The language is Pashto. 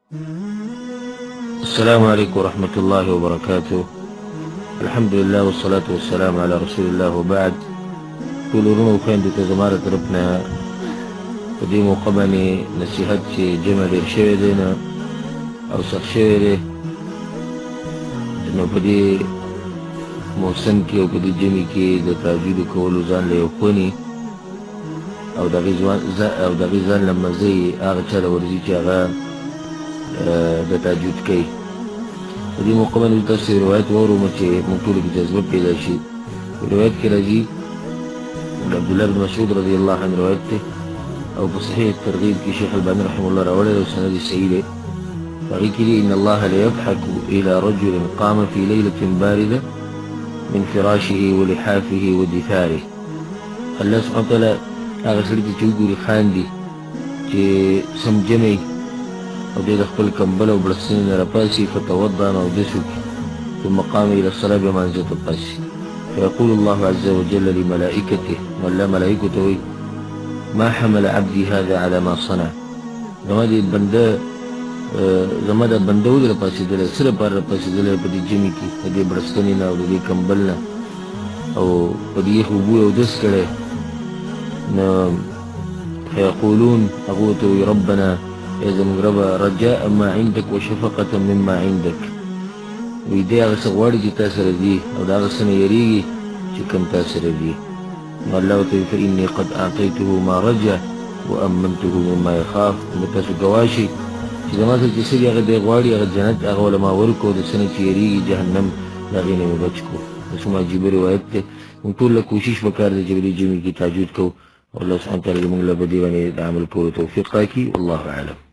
السلام عليكم ورحمة الله وبركاته. الحمد لله والصلاة والسلام على رسول الله وبعد. كل رونو كان دي تزمارة ربنا قديم وقبني نصيحت جمع الشيدنا أو سخشيري إنه بدي موسم كي وبدي جمي كي دا تاجيد كولو زان ليوكوني أو دا غيزان لما زي آغا ورزي جاغا دا تاجيد كي ودي مقابل تفسير روايات وورو مچه مقتول کی جذبه پیدا شي روايات کې راځي عبد الله بن مسعود رضي الله عنه روايته او بصحيح الترغيب كي شيخ الباني رحمه الله رواه له سند سيئه فقيل ان الله لا يضحك الى رجل قام في ليله بارده من فراشه ولحافه ودثاره. الله سبحانه وتعالى هغه سړي چې وګوري خاندي چې سمجمي او دې خپل کمبل او بلسین راپاسي فتوضا او دسو ثم قام الى الصلاه بمنزله القاسي فيقول الله عز وجل لملائكته ولا ملائكته ما حمل عبدي هذا على ما صنع. زما د بنده ول راپاسي دل سره پر راپاسي دل په دې جمی کې دې بلسین او دې کمبل او په دې خوبو او دس کړه نو فيقولون اغوتوا ربنا إذا مغربا رجاء ما عندك وشفقة مما عندك ويدي هغه څه غواړي چې تاسو دي او دا هغه څه نه یریږي چې کوم تاسو دي. والله تعالی فإني قد أعطيته ما رجا وأمنته مما يخاف. تاسو ګواشي چې زما څه چې سړي هغه دی غواړي هغه جنت هغه ولما ورکو د سنه چې یریږي جهنم د هغې نه مې بچ کړو. دا څومره عجیبه روایت دی. موږ ټول کوشش وکړو چې په دې جمعې کې تهجد کوو. والله سبحانه وتعالی موږ له په دې باندې د عمل کولو توفیق راکړي. والله أعلم.